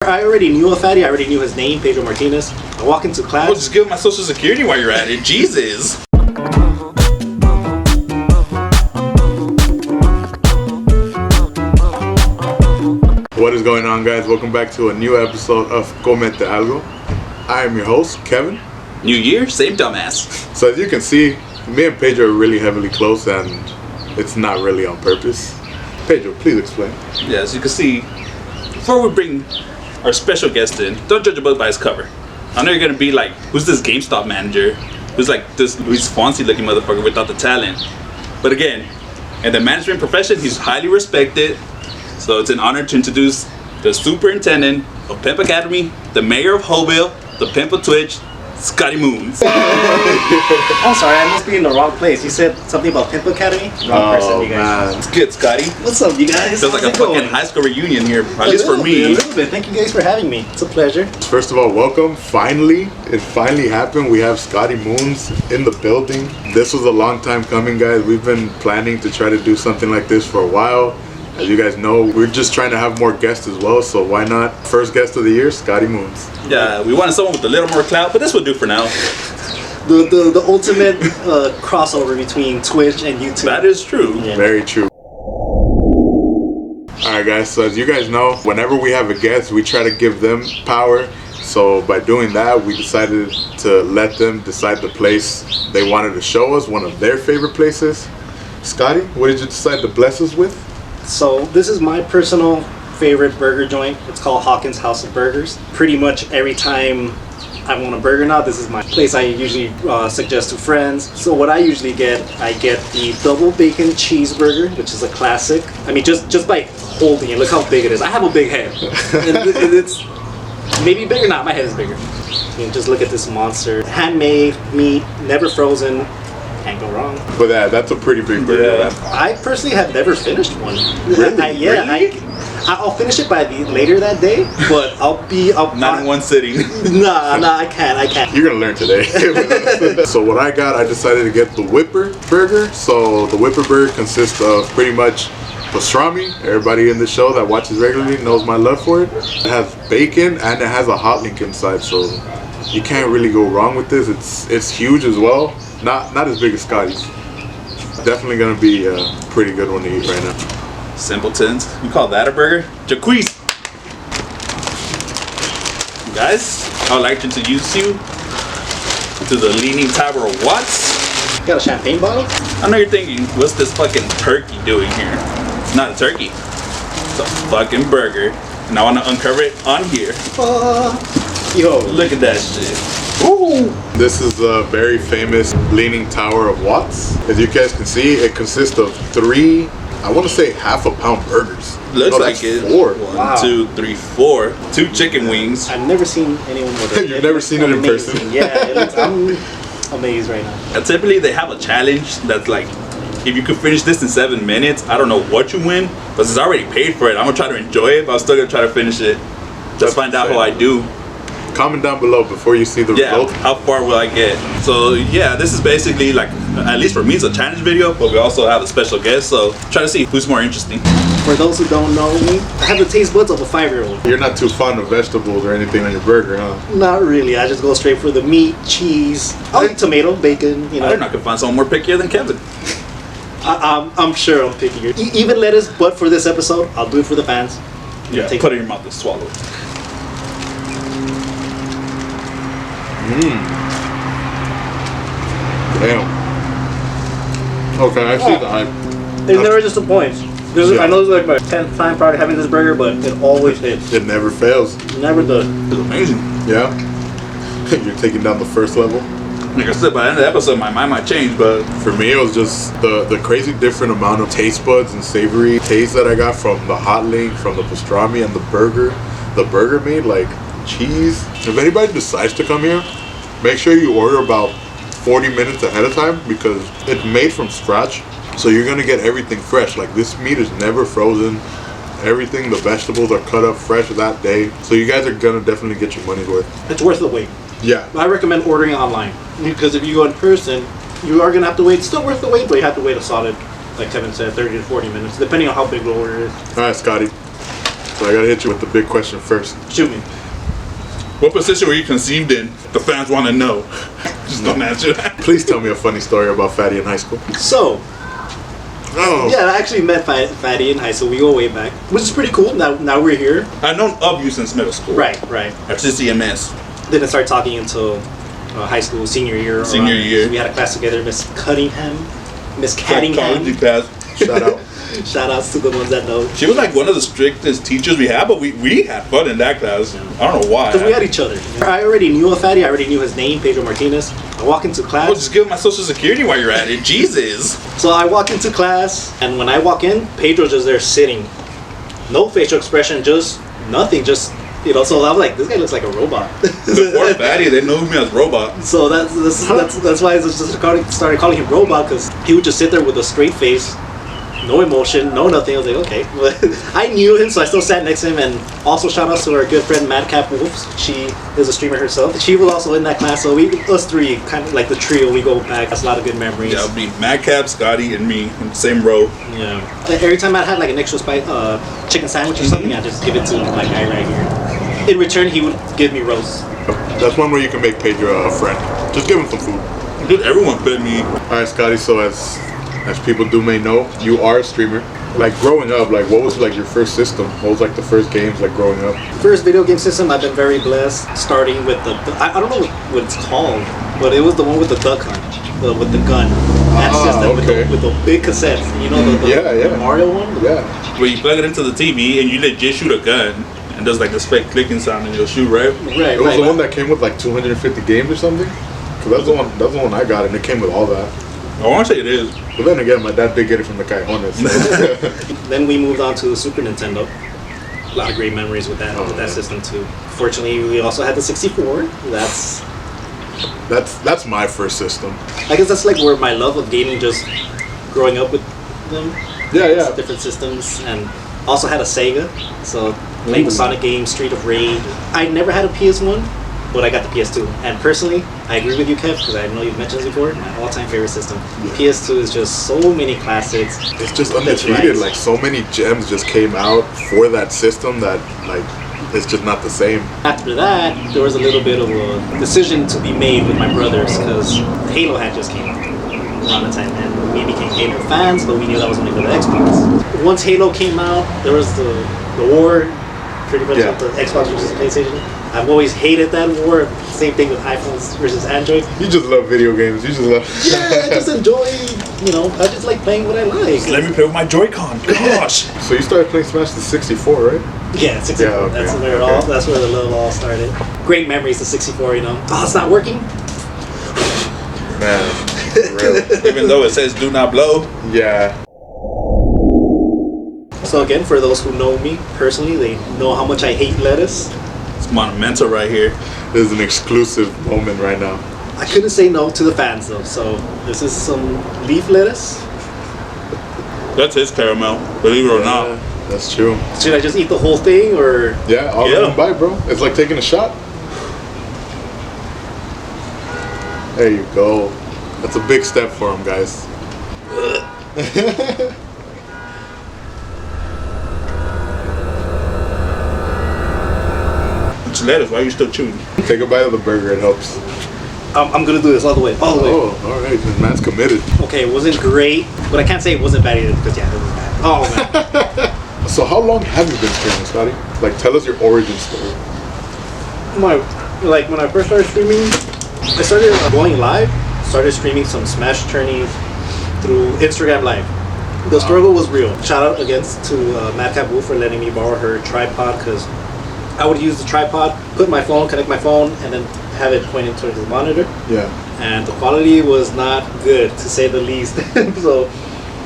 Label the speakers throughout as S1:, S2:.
S1: I already knew a fatty. I already knew his name, Pedro Martinez. I walk into class.
S2: Well, just give him my social security while you're at it. Jesus.
S3: What is going on, guys? Welcome back to a new episode of Comete Algo. I am your host, Kevin.
S2: New year, same dumbass.
S3: So as you can see, me and Pedro are really heavily close, and it's not really on purpose. Pedro, please explain.
S2: Yeah, as you can see, before we bring our special guest in, don't judge a book by his cover. I know you're gonna be like, who's this GameStop manager? Who's like this Luis Fonsi looking motherfucker without the talent? But again, in the management profession, he's highly respected. So it's an honor to introduce the superintendent of Pimp Academy, the mayor of Hobile, the pimp of Twitch, Scotty Moons.
S1: I'm sorry, I must be in the wrong place. You said something about Pimp Academy? Wrong person, you guys.
S2: It's good, Scotty.
S1: What's up, you guys?
S2: Feels like a fucking high school reunion here, at least for me.
S1: A little bit. Thank you guys for having me. It's a pleasure.
S3: First of all, welcome. Finally, it finally happened. We have Scotty Moons in the building. This was a long time coming, guys. We've been planning to try to do something like this for a while. As you guys know, we're just trying to have more guests as well, so why not? First guest of the year, Scotty Moons.
S2: Yeah, we wanted someone with a little more clout, but this will do for now.
S1: The ultimate crossover between Twitch and YouTube.
S2: That is true.
S1: Yeah.
S3: Very true. Alright guys, so as you guys know, whenever we have a guest, we try to give them power. So by doing that, we decided to let them decide the place they wanted to show us, one of their favorite places. Scotty, what did you decide to bless us with?
S1: So this is my personal favorite burger joint. It's called Hawkins House of Burgers. Pretty much every time I want a burger now, this is my place I usually suggest to friends. So what I usually get, I get the double bacon cheeseburger, which is a classic. I mean, just by holding it, look how big it is. I have a big head. And it's maybe bigger, not my head is bigger. I mean, just look at this monster. Handmade meat, never frozen. Can't go wrong.
S3: But that's a pretty big burger.
S2: Yeah.
S1: I personally have never finished one.
S3: Really?
S1: I'll finish it by later that day, but
S2: Not in one sitting.
S1: Nah, I can't.
S3: You're gonna learn today. So what I got, I decided to get the Whipper burger. So the Whipper burger consists of pretty much pastrami. Everybody in the show that watches regularly knows my love for it. It has bacon and it has a hot link inside, so you can't really go wrong with this. It's huge as well. Not as big as Scotty's. Definitely gonna be a pretty good one to eat right now.
S2: Simpletons. You call that a burger? Jaquise. Guys, I would like to introduce you to the Leaning Tower of Watts.
S1: Got a champagne bottle?
S2: I know you're thinking, what's this fucking turkey doing here? It's not a turkey. It's a fucking burger. And I want to uncover it on here.
S1: Yo,
S2: Look at that shit.
S1: ooh.
S3: This is a very famous Leaning Tower of Watts. As you guys can see, it consists of 3, I want to say half-a-pound burgers.
S2: Looks
S3: No,
S2: like
S3: that's
S2: it.
S3: 4.
S2: 1,
S1: Wow.
S2: 2, 3, 4. 2 chicken wings.
S1: I've never seen anyone with it.
S3: You've never seen it in
S1: Amazing.
S3: person?
S1: Yeah, I'm amazed right now.
S2: And typically they have a challenge that's like, if you could finish this in 7 minutes, I don't know what you win, but since I already paid for it, I'm gonna try to enjoy it, but I'm still gonna try to finish it. Just find out how I do.
S3: Comment down below before you see the
S2: Yeah,
S3: result.
S2: how far will I get? So yeah, this is basically like, at least for me, it's a challenge video, but we also have a special guest, so try to see who's more interesting.
S1: For those who don't know me, I have the taste buds of a 5-year-old.
S3: You're not too fond of vegetables or anything on your burger, huh?
S1: Not really. I just go straight for the meat, cheese, tomato, bacon. You
S2: I
S1: know,
S2: don't know, I could find someone more pickier than Kevin.
S1: I'm sure I'm pickier. Even lettuce, but for this episode, I'll do it for the fans.
S2: Yeah,
S1: Take
S2: put it in your mouth and swallow it.
S3: Damn. Okay, I see the hype.
S1: It never disappoints.
S3: Yeah.
S1: I know this is like my 10th time probably having this burger, but it always hits.
S3: It never fails.
S1: Never does.
S2: It's amazing.
S3: Yeah? You're taking down the first level.
S2: Like I said, by the end of the episode, my mind might change, but
S3: For me, it was just the crazy different amount of taste buds and savory taste that I got from the hot link, from the pastrami, and the burger. The burger made like cheese. If anybody decides to come here, make sure you order about 40 minutes ahead of time because it's made from scratch. So you're gonna get everything fresh. Like this meat is never frozen. Everything, the vegetables are cut up fresh that day. So you guys are gonna definitely get your money's worth.
S1: It's worth the wait.
S3: Yeah.
S1: I recommend ordering it online because if you go in person, you are gonna have to wait. It's still worth the wait, but you have to wait a solid, like Kevin said, 30 to 40 minutes, depending on how big the order is.
S3: All right, Scotty. So I gotta hit you with the big question first.
S1: Shoot me.
S2: What position were you conceived in? The fans want to know. Just don't answer that.
S3: Please tell me a funny story about Fatty in high school.
S1: So,
S3: Oh,
S1: yeah, I actually met Fatty in high school. We go way back, which is pretty cool. Now we're here.
S2: I've known of you since middle school.
S1: Right.
S2: At CCMS.
S1: Didn't start talking until high school, senior year.
S2: Senior year.
S1: So we had a class together, Miss Cunningham, Miss
S2: Psychology
S1: Cattingham.
S2: class.
S3: shout out.
S1: Shout outs to the ones that know.
S2: She was like one of the strictest teachers we had, but we had fun in that class. I don't know why.
S1: Because we had each other. I already knew a Fatty. I already knew his name, Pedro Martinez. I walk into class.
S2: Well, just give him my social security while you're at it. Jesus.
S1: So I walk into class, and when I walk in, Pedro's just there sitting. No facial expression, just nothing. Just, so I was like, this guy looks like a robot.
S2: Before Fatty, they knew me as Robot.
S1: So that's why I just started calling him Robot, because he would just sit there with a straight face, no emotion, no nothing. I was like, okay. I knew him, so I still sat next to him. And also shout out to our good friend Madcap Wolf. She is a streamer herself. She was also in that class, so us three, kind of like the trio, we go back. That's a lot of good memories.
S2: Yeah, it'll be Madcap, Scotty, and me in the same row.
S1: Yeah. Like, every time I had like an extra chicken sandwich or something, I just give it to my guy right here. In return, he would give me roast.
S3: That's one way you can make Pedro a friend. Just give him some food.
S2: Dude, everyone fed me.
S3: Alright, Scotty, so as people do may know, you are a streamer. Like growing up, like what was like your first system? What was like the first games like growing up?
S1: First video game system, I've been very blessed. Starting with I don't know what it's called, but it was the one with the duck hunt, with the gun. That system
S3: okay.
S1: with the big cassettes. You know the Mario one?
S3: Yeah.
S2: Where you plug it into the TV and you legit shoot a gun and does like this fake clicking sound and you'll shoot, right?
S1: Right.
S3: It was the one that came with like 250 games or something. Cause that's the one I got, and it came with all that.
S2: I want to say it is.
S3: But then again, my dad did get it from the Cajones. So.
S1: Then we moved on to Super Nintendo. A lot of great memories with that system too. Fortunately, we also had the 64.
S3: That's my first system.
S1: I guess that's like where my love of gaming, just growing up with them.
S3: Yeah.
S1: Different systems, and also had a Sega. So playing the Sonic games, Street of Rage. I never had a PS1, but I got the PS2. And personally, I agree with you, Kev, because I know you've mentioned this before. My all-time favorite system.
S3: Yeah.
S1: PS2 is just so many classics.
S3: It's just undefeated. Like so many gems just came out for that system that like it's just not the same.
S1: After that, there was a little bit of a decision to be made with my brothers, because Halo had just came out around the time, and we became Halo fans, but we knew that was only for the Xbox. Once Halo came out, there was the war, pretty much with the Xbox versus PlayStation. I've always hated that war. Same thing with iPhones versus Android.
S3: You just love video games. You just love.
S1: Yeah, I just enjoy. I just like playing what I like.
S2: Let me play with my Joy-Con. Gosh.
S3: So you started playing Smash the 64, right?
S1: Yeah, 64.
S3: Yeah, okay.
S1: That's where the love all started. Great memories, the 64. Oh, it's not working.
S3: Man, really.
S2: Even though it says do not blow.
S3: Yeah.
S1: So again, for those who know me personally, they know how much I hate lettuce.
S2: It's monumental right here.
S3: This is an exclusive moment right now.
S1: I couldn't say no to the fans though, so this is some leaf lettuce.
S2: That's his caramel, believe it or not.
S3: That's true.
S1: Should I just eat the whole thing, or?
S3: Yeah, all in one bite, bro. It's like taking a shot. There you go. That's a big step for him, guys.
S2: It's lettuce. Why are you still chewing?
S3: Take a bite of the burger. It helps.
S1: I'm gonna do this all the way.
S3: Oh, all right. This man's committed.
S1: Okay, it wasn't great, but I can't say it wasn't bad either, because it was bad. Oh man.
S3: So how long have you been streaming, Scotty? Like, tell us your origin story.
S1: When I first started streaming, I started going live. Started streaming some Smash tourneys through Instagram Live. The struggle was real. Shout out against to Madcap Wolf for letting me borrow her tripod, because I would use the tripod, connect my phone, and then have it pointing towards the monitor.
S3: Yeah.
S1: And the quality was not good, to say the least. So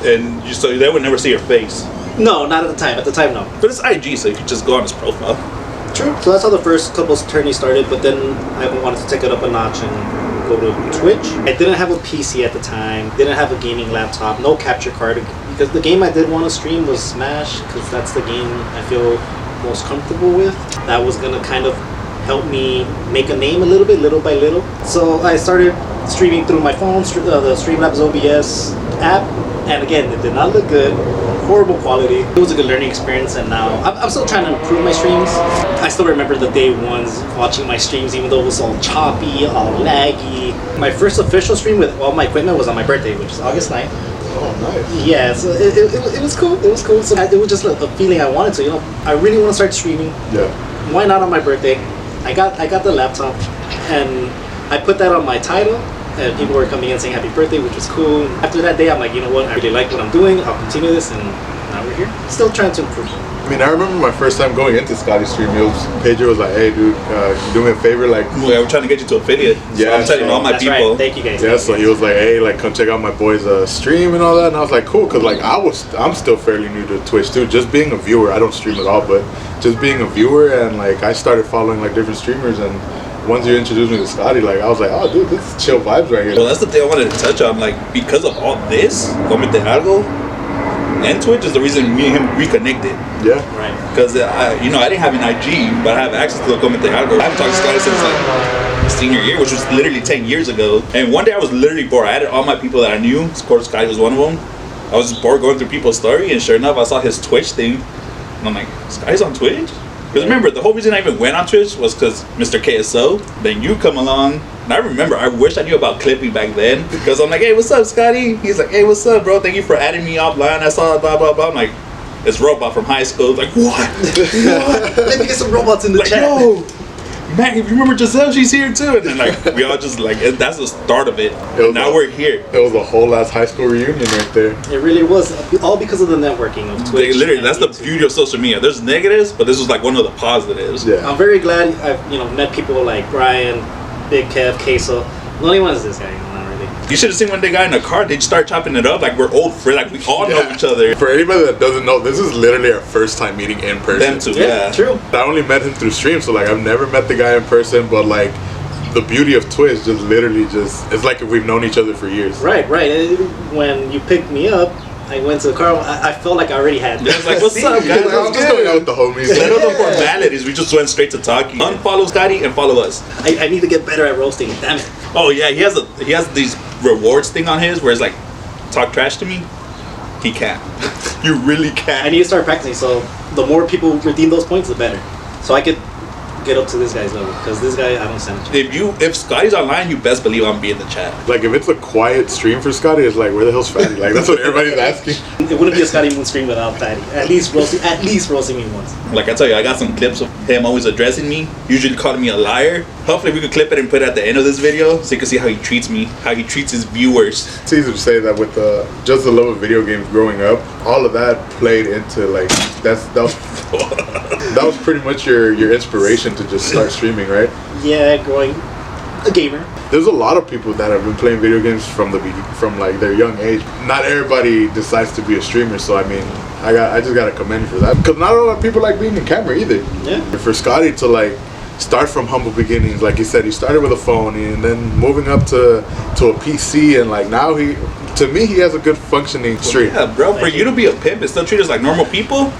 S2: they would never see your face.
S1: no, not at the time. At the time, no.
S2: But it's IG, so you can just go on his profile.
S1: True. So that's how the first couple of tourneys started, but then I wanted to take it up a notch and go to Twitch. I didn't have a PC at the time, didn't have a gaming laptop, no capture card, because the game I did want to stream was Smash, because that's the game I feel most comfortable with. That was gonna kind of help me make a name a little bit, little by little. So I started streaming through my phone, the Streamlabs OBS app, and again, it did not look good. horrible quality. It was a good learning experience, and now I'm still trying to improve my streams. I still remember the day ones watching my streams, even though it was all choppy, all laggy. My first official stream with all my equipment was on my birthday, which is August 9th.
S3: Oh, nice.
S1: Yeah, so it was cool. It was cool. So it was just a feeling I wanted to. You know, I really want to start streaming.
S3: Yeah.
S1: Why not on my birthday? I got the laptop, and I put that on my title, and people were coming in saying happy birthday, which was cool. After that day, I'm like, you know what? I really like what I'm doing. I'll continue this, and now we're here. Still trying to improve.
S3: I mean, I remember my first time going into Scotty's stream. Pedro was like, "Hey, dude, can you do me a favor? Like,
S2: Yeah, we're trying to get you to affiliate. So
S3: Yeah,
S2: I'm telling all my
S1: That's
S2: people.
S1: right. Thank you guys.
S3: yeah."
S1: Thank
S3: So
S1: you
S3: he
S1: guys.
S3: was like, "Hey, like, come check out my boy's stream and all that." And I was like, "Cool," because like I'm still fairly new to Twitch too. Just being a viewer, I don't stream at all, but just being a viewer, and like I started following like different streamers, and once you introduced me to Scotty, like I was like, "Oh, dude, this is chill vibes right here."
S2: Well, that's the thing I wanted to touch on. Like, because of all this, Comete Algo and Twitch is the reason me and him reconnected.
S3: Yeah.
S1: Right.
S2: Because I didn't have an IG, but I have access to the Comete Algo. I haven't talked to Scotty since like senior year, which was literally 10 years ago. And one day I was literally bored. I added all my people that I knew. Of course, Scotty was one of them. I was just bored going through people's story, and sure enough, I saw his Twitch thing, and I'm like, Scotty's on Twitch? Because remember, the whole reason I even went on Twitch was because Mr. KSO, then you come along, and I remember, I wish I knew about clipping back then, because I'm like, hey, what's up, Scotty? He's like, hey, what's up, bro? Thank you for adding me offline. I saw blah, blah, blah. I'm like, it's Robot from high school. Like, what?
S1: Let me get some robots in the
S2: Like,
S1: chat.
S2: yo, man, if you remember Giselle, she's here too. And then like, we all just like, that's the start of it.
S3: was
S2: And now we're here.
S3: It was a whole ass high school reunion right there.
S1: It really was all because of the networking of Twitch.
S2: They literally,
S1: and
S2: that's the
S1: YouTube.
S2: beauty of social media. There's negatives, but this was like one of the positives.
S3: Yeah.
S1: I'm very glad I've met people like Brian, Big Kev, Queso. The only one is this guy. Not really.
S2: You should have seen when they got in the car, they'd start chopping it up like we're old friends, like we all know
S3: Yeah.
S2: each other.
S3: For anybody that doesn't know, this is literally our first time meeting in person.
S2: Them too,
S1: Yeah,
S2: yeah.
S1: true.
S3: I only met him through stream, so like I've never met the guy in person, but like the beauty of Twitch just literally just it's like if we've known each other for years.
S1: Right. When you picked me up, I went to the car. I felt like I already had.
S2: Yeah, it's like, what's up,
S3: He's
S2: guys?
S3: like, I'm just going out with the homies.
S2: Instead of the formalities, we just went straight to talking. Unfollow Scotty and follow us.
S1: I need to get better at roasting. Damn it.
S2: Oh yeah, he has these rewards thing on his where it's like, talk trash to me. He can't. You really
S1: I
S2: can't.
S1: need to start practicing. So the more people redeem those points, the better. So I could get up to this guy's level, because this guy I don't send it to.
S2: If Scotty's online, you best believe I'm be in the chat.
S3: Like if it's a quiet stream for Scotty, it's like where the hell's Fatty? Like that's what everybody's asking.
S1: It wouldn't be a Scotty Moon stream without Fatty. At least roasting me once.
S2: Like I tell you, I got some clips of him always addressing me, usually calling me a liar. Hopefully we could clip it and put it at the end of this video so you can see how he treats me, how he treats his viewers.
S3: It's easy to say that with just the love of video games growing up, all of that played into like that was pretty much your inspiration to just start streaming, right?
S1: Yeah, growing a gamer.
S3: There's a lot of people that have been playing video games from like their young age. Not everybody decides to be a streamer, so I mean, I just gotta commend you for that. Because not a lot of people like being in camera either.
S1: Yeah.
S3: For Scotty to like start from humble beginnings, like he said, he started with a phone and then moving up to a PC, and like now he has a good functioning stream.
S2: Yeah, bro, for you to be a pimp and still treat us like normal people,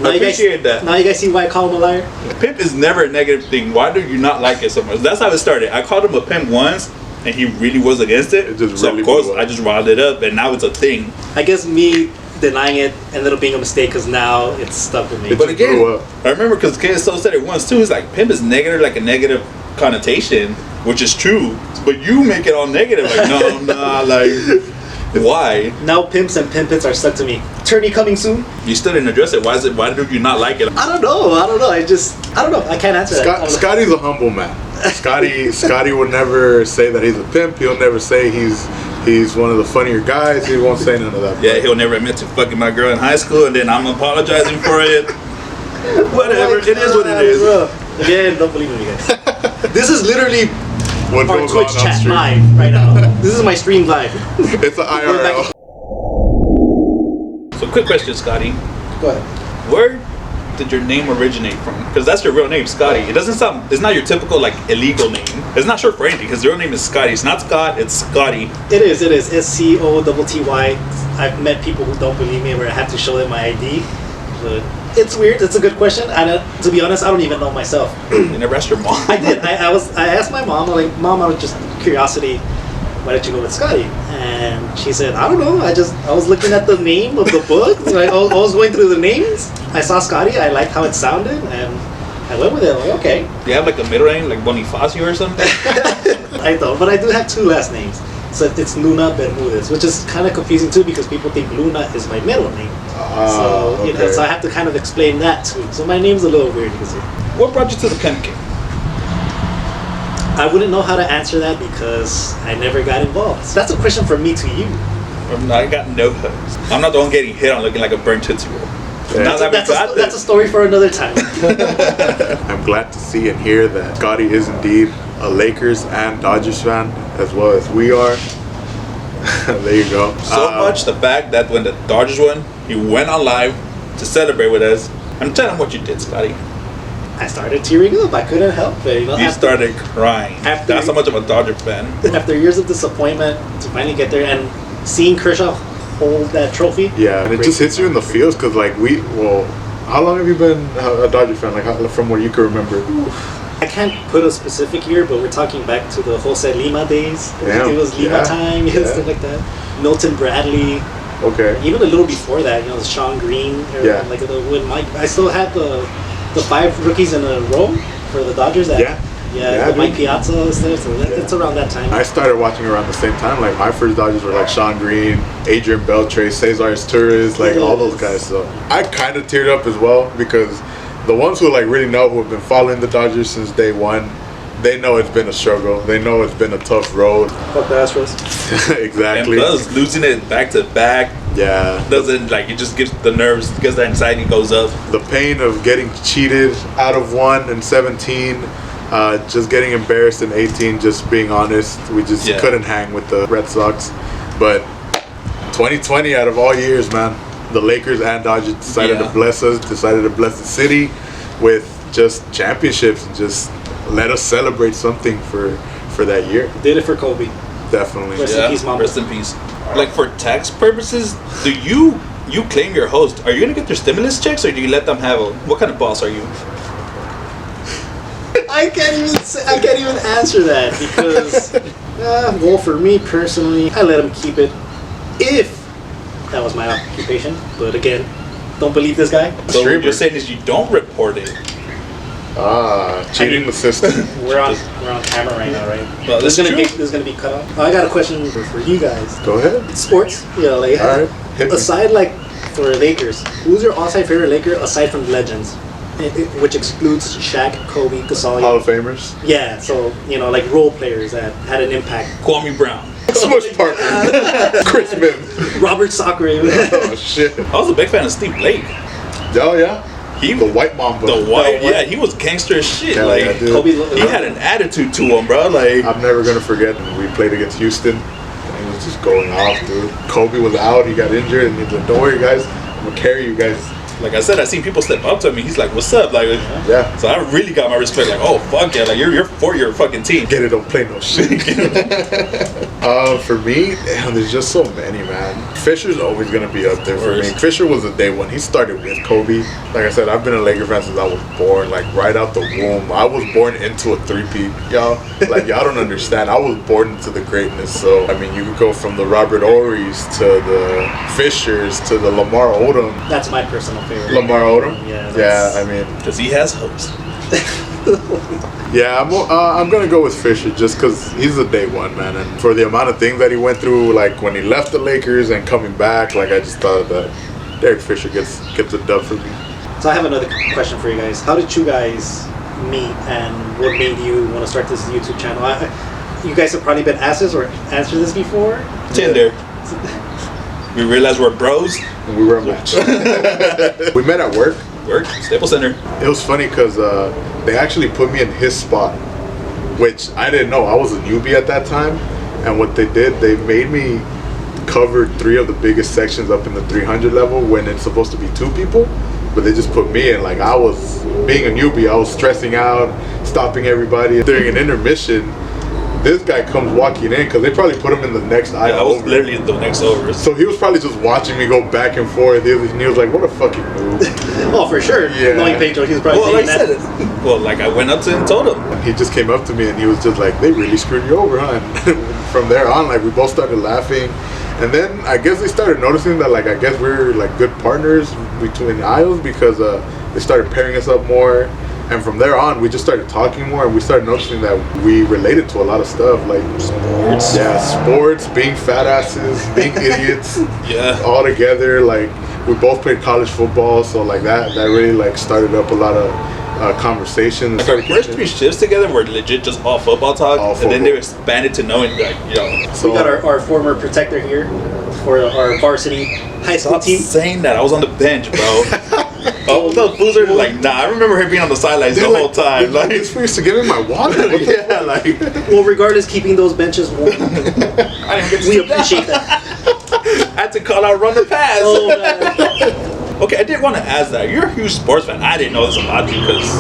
S2: I appreciate that.
S1: Now you guys see why I call him a liar?
S2: Pimp is never a negative thing. Why do you not like it so much? That's how it started. I called him a pimp once, and he really was against it.
S3: It just
S2: so
S3: really
S2: of course,
S3: blew up.
S2: I just riled it up, and now it's a thing.
S1: I guess me denying it ended up being a mistake, because now it's stuck with me.
S2: But again,
S3: blew up.
S2: I remember because KSO said it once too. He's like, pimp is negative, like a negative connotation, which is true. But you make it all negative. Like, no, nah, like, why?
S1: Now pimps and pimpets are stuck to me. Tourney coming soon?
S2: You still didn't address it. Why do you not like it?
S1: I don't know. I don't know. I can't answer that.
S3: Scotty's a humble man. Scotty would never say that he's a pimp. He'll never say he's one of the funnier guys. He won't say none of that.
S2: Yeah, he'll never admit to fucking my girl in high school, and then I'm apologizing for it. Whatever, it is what it is.
S1: Again, don't believe me, guys. This is literally
S3: What
S1: our
S3: goes
S1: Twitch
S3: on
S1: chat
S3: stream.
S1: live right now. This is my stream live.
S3: It's an IRL.
S2: So, quick question, Scotty.
S1: Go ahead.
S2: Where did your name originate from? Because that's your real name, Scotty. It doesn't sound. It's not your typical like illegal name. It's not short for anything. His real name is Scotty. It's not Scott. It's Scotty.
S1: It is. SCOTTY. I've met people who don't believe me where I have to show them my ID. But it's weird. It's a good question. And to be honest, I don't even know myself.
S2: You never asked your mom.
S1: I did. I asked my mom. I'm like, Mom, I was just curiosity. why did you go with Scotty? And she said, I don't know. I was looking at the name of the book. So I was going through the names. I saw Scotty. I liked how it sounded, and I went with it. Like, okay.
S2: Do you have like a middle name, like Bonifacio or something?
S1: I don't, but I do have two last names. So it's Luna Bermudez, which is kind of confusing too because people think Luna is my middle name. So you know, so I have to kind of explain that too. So my name's a little weird.
S2: What brought you to the Penny King?
S1: I wouldn't know how to answer that because I never got involved. So that's a question from me to you.
S2: I got no hugs. I'm not the one getting hit on looking like a burnt Tootsie Roll.
S1: Yeah. That's a story for another time.
S3: I'm glad to see and hear that Scotty is indeed a Lakers and Dodgers fan as well as we are. There you go.
S2: So much the fact that when the Dodgers won, you went on live to celebrate with us. And tell them what you did, Scotty.
S1: I started tearing up. I couldn't help it. You know,
S2: you started crying. That's how much of a Dodger fan.
S1: After years of disappointment, to finally get there and seeing Kershaw hold that trophy.
S3: Yeah, and it just hits you in the feels because, like, how long have you been a Dodger fan? Like, from what you can remember?
S1: I can't put a specific year, but we're talking back to the Jose Lima days.
S3: Damn.
S1: It was Lima time, stuff like that. Milton Bradley.
S3: Okay.
S1: Even a little before that, you know, Sean Green. Like when Mike, I still had the 5 rookies in a row for the Dodgers. Mike Piazza and stuff. So it's around that time.
S3: I started watching around the same time. Like my first Dodgers were like Sean Green, Adrian Beltre, Cesar Torres, like all those guys. So I kind of teared up as well because the ones who like really know, who have been following the Dodgers since day one, they know it's been a struggle. They know it's been a tough road.
S1: Fuck the Astros.
S3: Exactly.
S2: And plus losing it back to back.
S3: Yeah.
S2: Doesn't like it just gets the nerves, gets the anxiety goes up.
S3: The pain of getting cheated out of 1 and 17, just getting embarrassed in 18. Just being honest, we just couldn't hang with the Red Sox. But 2020, out of all years, man, the Lakers and Dodgers decided to bless us, decided to bless the city with just championships and just let us celebrate something for that year.
S1: Did it for Kobe.
S3: Definitely.
S1: Rest in peace, Mama.
S2: Rest in peace. Like for tax purposes, do you claim your host? Are you gonna get their stimulus checks, or do you let them have a? What kind of boss are you?
S1: I can't even answer that because, well, for me personally, I let them keep it if that was my occupation. But again, don't believe this guy.
S2: So what you're saying is you don't report it.
S3: Cheating the system.
S1: We're on camera right now, right?
S2: Well,
S1: this is gonna be cut off. I got a question for you guys.
S3: Go ahead.
S1: Sports, like
S3: all right.
S1: Aside like for Lakers, who's your all-time favorite Laker aside from legends, which excludes Shaq, Kobe, Gasol?
S3: Hall of Famers.
S1: Yeah, so like role players that had an impact.
S2: Kwame Brown,
S3: Smush Parker, Chris Mims,
S1: Robert Sacre.
S3: Oh shit.
S2: I was a big fan of Steve Blake.
S3: Oh yeah. The White Mamba.
S2: He was gangster as shit.
S3: Hell yeah, dude.
S1: Kobe,
S2: he had an attitude to him, bro. Like
S3: I'm never gonna forget when we played against Houston. And he was just going off, dude. Kobe was out. He got injured, and he's like, "Don't worry, guys. I'm gonna carry you guys."
S2: like I said, I seen people step up to him. He's like, "What's up?" Like,
S3: yeah.
S2: So I really got my respect. Like, oh fuck yeah, like you're for your fucking team.
S3: Get it, don't play no shit. For me, damn, there's just so many, man. Fisher's always gonna be up there for me. Fisher was the day one. He started with Kobe. Like I said, I've been a Laker fan since I was born. Like right out the womb, I was born into a three-peat, y'all. Like y'all don't understand. I was born into the greatness. So I mean, you could go from the Robert Ory's to the Fishers to the Lamar Odom.
S1: That's my personal favorite.
S3: Lamar Odom.
S1: Yeah.
S3: I mean,
S2: Because he has hopes.
S3: yeah, I'm gonna go with Fisher just because he's the day one, man, and for the amount of things that he went through, like when he left the Lakers and coming back, like I just thought that Derek Fisher gets a dub for me.
S1: So I have another question for you guys. How did you guys meet, and what made you want to start this YouTube channel? You guys have probably been asked this or answered this before.
S2: Tinder. We realized we're bros.
S3: And we were a match. We met at work.
S2: Staples Center.
S3: It was funny because they actually put me in his spot, which I didn't know. I was a newbie at that time, and what they did, they made me cover 3 of the biggest sections up in the 300 level when it's supposed to be 2 people, but they just put me in. Like I was, being a newbie, I was stressing out, stopping everybody. During an intermission, this guy comes walking in because they probably put him in the next aisle.
S2: I was
S3: over.
S2: literally the next over.
S3: So he was probably just watching me go back and forth. And he was like, "What a fucking move!"
S1: Oh, for sure.
S3: Yeah.
S1: Knowing Pedro, he was probably
S2: Well, like I
S1: thinking
S2: said,
S1: that.
S2: well, like I went up to him and told him.
S3: And he just came up to me and he was just like, "They really screwed you over, huh?" In from there on, like we both started laughing. And then I guess they started noticing that, like, I guess we were like good partners between aisles because they started pairing us up more. And from there on, we just started talking more, and we started noticing that we related to a lot of stuff, like sports. Yeah, sports, being fat asses, being idiots, all together. Like we both played college football, so like that really like started up a lot of conversation.
S2: Like our first 3 shifts together were legit just all football talk, and then they expanded to knowing like,
S1: So we got our former protector here for our varsity high school team.
S2: Saying that I was on the bench, bro. Oh, those fools are like, nah. I remember him being on the sidelines the whole time. Like,
S3: this fool used to give me my water.
S2: Yeah, like.
S1: Well, regardless, keeping those benches warm,
S2: I didn't get to
S1: we
S2: do that.
S1: appreciate that.
S2: I had to call out run the pass.
S1: Oh, man.
S2: Okay, I did want to ask that. You're a huge sports fan. I didn't know this about you because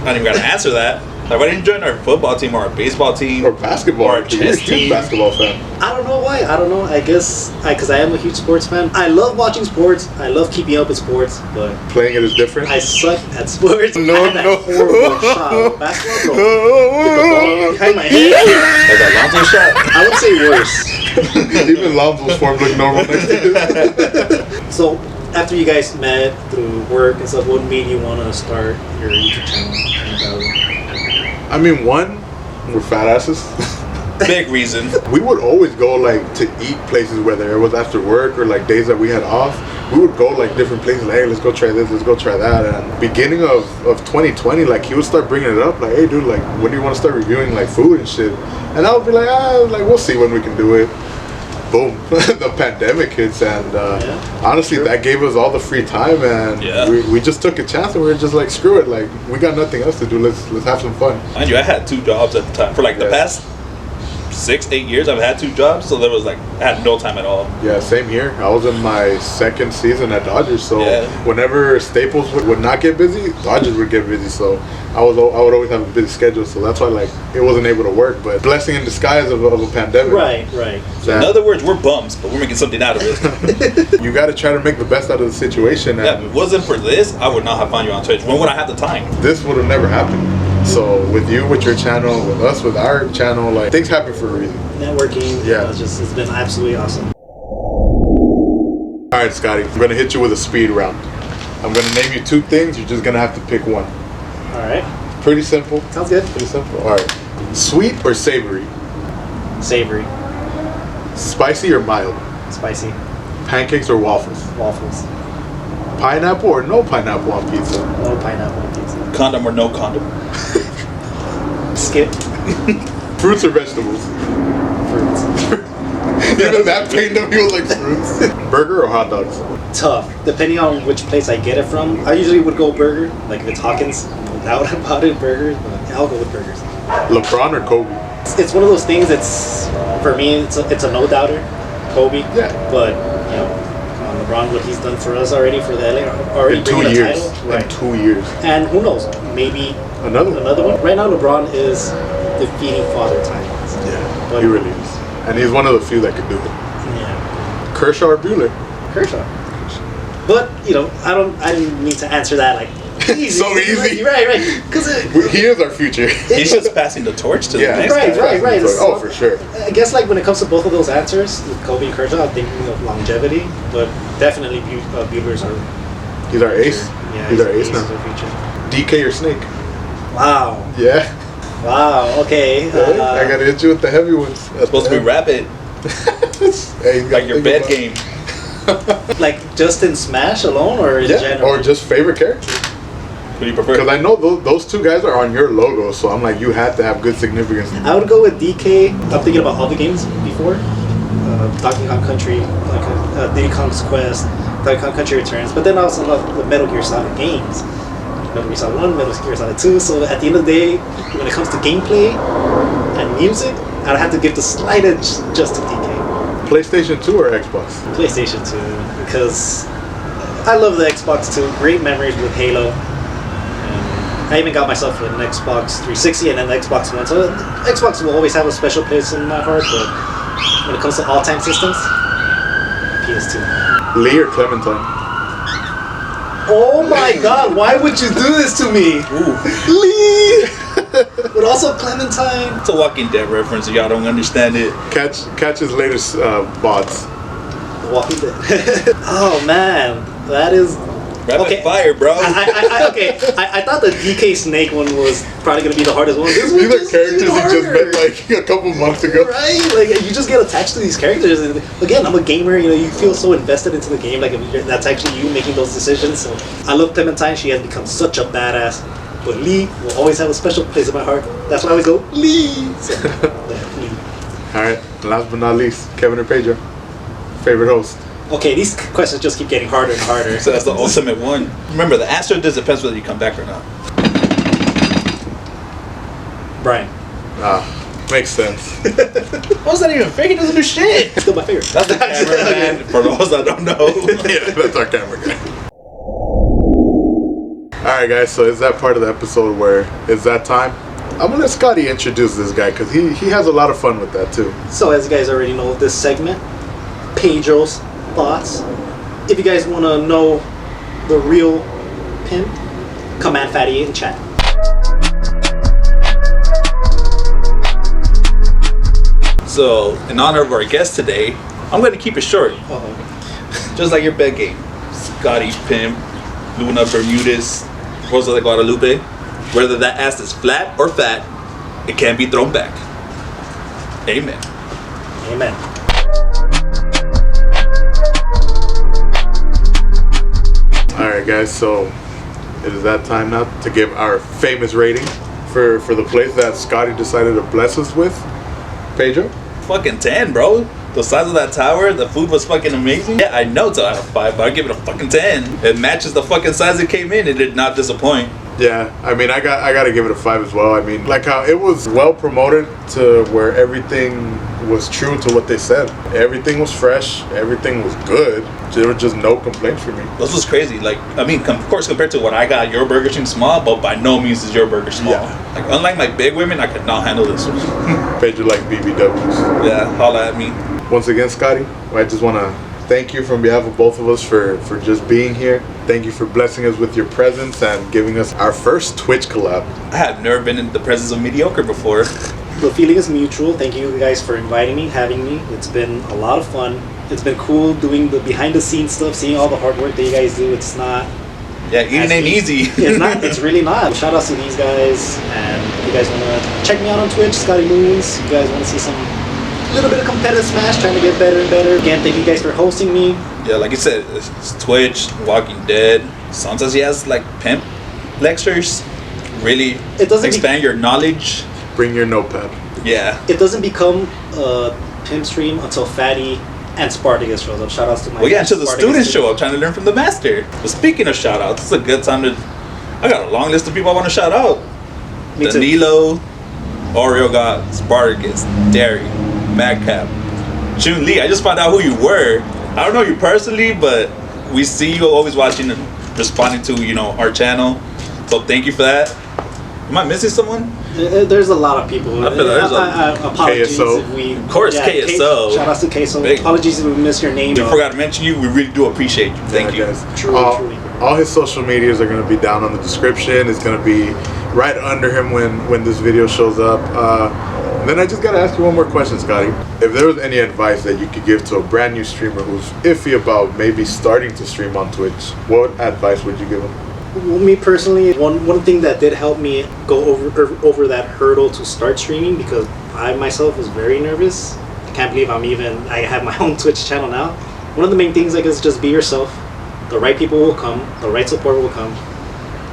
S2: I didn't even got to answer that. Like, why didn't you join our football team or our baseball team
S3: or basketball
S2: or our chess team?
S3: Basketball fan.
S1: I don't know why. I don't know. I guess because I am a huge sports fan. I love watching sports. I love keeping up with sports, but
S3: playing it is different.
S1: I suck at sports.
S3: No,
S1: I had that horrible shot of basketball, bro. With the ball behind my head.
S2: Like that Lonzo shot?
S1: I would say worse.
S3: Even Lonzo's form looked normal next to this.
S1: So, after you guys met through work and stuff, what made you want to start your YouTube channel?
S3: I mean, one, we're fat asses.
S2: Big reason.
S3: We would always go like to eat places, whether it was after work or like days that we had off. We would go like different places, like, hey, let's go try this, let's go try that. And beginning of 2020, like he would start bringing it up, like, hey dude, like when do you want to start reviewing like food and shit? And I would be like, like we'll see when we can do it. Boom, the pandemic hits, and honestly, that gave us all the free time, and we just took a chance, and we were just like, screw it, like we got nothing else to do. Let's have some fun.
S2: Mind you, I had 2 jobs at the time for like the past 6-8 years. I've had 2 jobs, so there was like I had no time at all.
S3: Yeah, same here. I was in my 2nd season at Dodgers, so whenever Staples would not get busy, Dodgers would get busy. So I would always have a busy schedule. So that's why like it wasn't able to work. But blessing in disguise of a pandemic.
S1: Right.
S2: So in other words, we're bums, but we're making something out of it.
S3: You got to try to make the best out of the situation. And
S2: if it wasn't for this, I would not have found you on Twitch. When would I have the time?
S3: This would have never happened. So with you, with your channel, with us, with our channel, like things happen for a reason.
S1: Networking, it's been absolutely awesome.
S3: All right, Scotty, I'm gonna hit you with a speed round. I'm gonna name you 2 things. You're just gonna have to pick one.
S1: All right.
S3: Pretty simple.
S1: Sounds good.
S3: Pretty simple. All right. Sweet or savory?
S1: Savory.
S3: Spicy or mild?
S1: Spicy.
S3: Pancakes or waffles?
S1: Waffles.
S3: Pineapple or no pineapple on pizza?
S1: No pineapple on pizza.
S2: Condom or no condom?
S1: Skip.
S3: Fruits or vegetables?
S1: Fruits.
S3: Even that pained him, he was like fruits. Burger or hot dogs?
S1: Tough. Depending on which place I get it from. I usually would go burger. Like if it's Hawkins, no doubt about it, burgers. But I'll go with burgers.
S3: LeBron or Kobe?
S1: It's one of those things. It's for me. It's a no doubter. Kobe.
S3: Yeah.
S1: But LeBron, what he's done for us already for the LA, already
S3: in 2
S1: bringing
S3: years.
S1: a title. Right.
S3: In 2 years.
S1: And who knows? Maybe
S3: another one.
S1: Right now, LeBron is defeating father time.
S3: Yeah,
S1: but
S3: he really is. And he's one of the few that can do it.
S1: Yeah.
S3: Kershaw or Buehler?
S1: Kershaw. But I didn't need to answer that like easy.
S3: So easy.
S1: Right. Because
S3: he is our future.
S2: He's just passing the torch to the next
S1: guy. Right.
S3: Oh, for sure.
S1: I guess like when it comes to both of those answers, with Kobe and Kershaw, I'm thinking of longevity, but definitely Buehler's our.
S3: He's our ace.
S1: Yeah,
S3: he's our ace now.
S1: Our
S3: DK or Snake?
S1: Wow.
S3: Yeah.
S1: Wow. Okay.
S3: I gotta hit you with the heavy ones.
S2: It's supposed to be rapid.
S3: Hey,
S2: like your bed game.
S1: Like just in Smash alone, or in general?
S3: Or just favorite character?
S2: What do you prefer?
S3: Because I know those 2 guys are on your logo, so I'm like, you had to have good significance.
S1: I would go with DK. I'm thinking about all the games before. Donkey Kong Country, like Diddy Kong's Quest, Donkey Kong Country Returns, but then I also love the Metal Gear Solid games. Metal Gear Solid 1, Metal Gear Solid 2, so at the end of the day, when it comes to gameplay and music, I'd have to give the slight edge just to DK.
S3: PlayStation 2 or Xbox?
S1: PlayStation 2, because I love the Xbox 2. Great memories with Halo. I even got myself an Xbox 360 and then the Xbox One. So Xbox will always have a special place in my heart, but when it comes to all-time systems, PS2.
S3: Lee or Clementine?
S1: Oh my God! Why would you do this to me,
S2: Ooh.
S1: Lee? But also Also, Clementine.
S2: It's a Walking Dead reference. If y'all don't understand it.
S3: Catch his latest bots.
S1: Walking Dead. Oh man, that is.
S2: Rapid fire, bro.
S1: I thought the DK Snake one was probably gonna be the hardest one. This
S3: These
S1: one
S3: are characters you just met like a couple months ago.
S1: Right? Like you just get attached to these characters. And again, I'm a gamer. You know, you feel so invested into the game. Like that's actually you making those decisions. So I love Clementine. She has become such a badass. But Lee will always have a special place in my heart. That's why I always go Lee. So, yeah, Lee.
S3: All right. Last but not least, Kevin or Pedro, favorite host.
S1: Okay, these questions just keep getting harder and harder.
S2: So that's the ultimate one. Remember, the answer just depends whether you come back or not.
S1: Brian.
S3: Makes sense.
S2: How's that even fake? He doesn't do shit.
S1: Still my favorite.
S2: That's the cameraman. For those that don't know.
S3: Yeah, that's our camera guy. Alright guys, so it's that part of the episode where it's that time. I'm gonna let Scotty introduce this guy because he has a lot of fun with that too.
S1: So as you guys already know, this segment, Pedro's thoughts. If you guys want to know the real pimp, come at Fatty in chat.
S2: So, in honor of our guest today, I'm going to keep it short.
S1: Uh-oh.
S2: Just like your bed game. Scotty, Pimp, Luna, Bermudez, Rosa de Guadalupe. Whether that ass is flat or fat, it can be thrown back. Amen.
S1: Amen.
S3: Alright guys, so it is that time now to give our famous rating for the place that Scotty decided to bless us with. Pedro?
S2: Fucking 10, bro. The size of that tower, the food was fucking amazing. Yeah, I know it's out of 5, but I give it a fucking 10. It matches the fucking size it came in. It did not disappoint.
S3: Yeah, I mean I gotta give it a 5 as well. I mean, like how it was well promoted to where everything was true to what they said. Everything was fresh, everything was good. There were just no complaints for me.
S2: This was crazy. Like, I mean, of course, compared to what I got, your burger seemed small, but by no means is your burger small.
S3: Yeah.
S2: Like, unlike my big women, I could not handle this one.
S3: Pedro like BBWs.
S2: Yeah, holla at me.
S3: Once again, Scotty, I just want to thank you from behalf of both of us for just being here. Thank you for blessing us with your presence and giving us our first Twitch collab.
S2: I have never been in the presence of mediocre before.
S1: The feeling is mutual. Thank you guys for inviting me, having me. It's been a lot of fun. It's been cool doing the behind the scenes stuff, seeing all the hard work that you guys do. It's not...
S2: Yeah, eating ain't easy.
S1: It's not. It's really not. Shout outs to these guys. And if you guys want to check me out on Twitch, Scotty Moons. If you guys want to see some little bit of competitive Smash, trying to get better and better. Again, thank you guys for hosting me.
S2: Yeah, like you said, it's Twitch, Walking Dead. Sometimes he has like pimp lectures. Really
S1: It doesn't
S2: expand your knowledge.
S3: Bring your notepad.
S2: Yeah.
S1: It doesn't become a pimp stream until Fatty and Spartacus shows up. Shout outs to my
S2: Well, yeah, until the
S1: Spartacus
S2: students
S1: too.
S2: show up trying to learn from the master. But speaking of shout outs, it's a good time to. I got a long list of people I want to shout out.
S1: Me too.
S2: Danilo, Oreo God, Spartacus, Derry, Madcap, June Lee. I just found out who you were. I don't know you personally, but we see you always watching and responding to, you know, our channel. So thank you for that. Am I missing someone?
S1: There's a lot of people.
S2: I feel like there's
S1: apologies
S3: KSO.
S1: if we...
S2: Of course, KSO.
S1: Shout outs to KSO.
S2: Big.
S1: Apologies if we missed your name.
S2: We forgot to mention you. We really do appreciate you. Thank you.
S3: Guys.
S1: Truly, truly.
S3: All his social medias are going to be down on the description. It's going to be right under him when this video shows up. And then I just got to ask you one more question, Scotty. If there was any advice that you could give to a brand new streamer who's iffy about maybe starting to stream on Twitch, what advice would you give him?
S1: Well, me personally, one thing that did help me go over that hurdle to start streaming, because I myself was very nervous. I can't believe I have my own Twitch channel now. One of the main things, I guess, is just be yourself. The right people will come. The right support will come.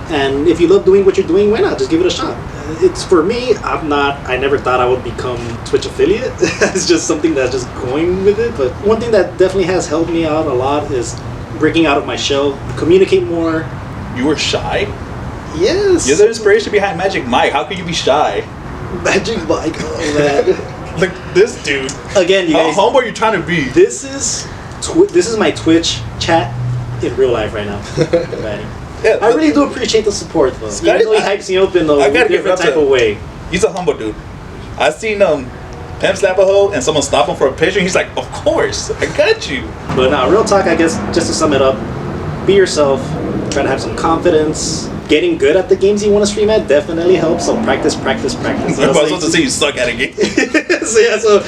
S1: And if you love doing what you're doing, why not? Just give it a shot. It's for me. I never thought I would become Twitch affiliate. It's just something that's just going with it. But one thing that definitely has helped me out a lot is breaking out of my shell, communicate more.
S2: You were shy?
S1: Yes.
S2: You're the inspiration behind Magic Mike. How could you be shy?
S1: Magic Mike. Oh man.
S2: Like this dude.
S1: Again, you guys.
S2: How humble are you trying to be?
S1: This is my Twitch chat in real life right now.
S2: Yeah,
S1: I really do appreciate the support though.
S2: Scotty,
S1: Even though he hypes me up in
S2: I
S1: a
S2: gotta give it
S1: different
S2: up
S1: type
S2: to
S1: of way.
S2: He's a humble dude. I seen Pimp slap a hoe and someone stop him for a picture. And he's like, "Of course, I got you."
S1: But now, real talk. I guess just to sum it up, be yourself. trying to have some confidence. Getting good at the games you want to stream at definitely helps. So practice.
S2: I was supposed to say you suck at a game.
S1: so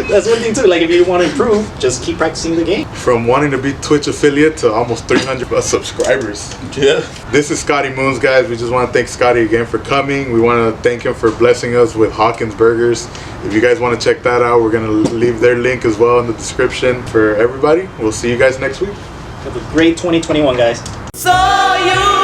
S1: that's one thing too. Like if you want to improve, just keep practicing the game.
S3: From wanting to be Twitch affiliate to almost 300 plus subscribers.
S2: Yeah.
S3: This is Scotty Moons, guys. We just want to thank Scotty again for coming. We want to thank him for blessing us with Hawkins Burgers. If you guys want to check that out, we're going to leave their link as well in the description for everybody. We'll see you guys next week.
S1: Have a great 2021, guys.
S4: So you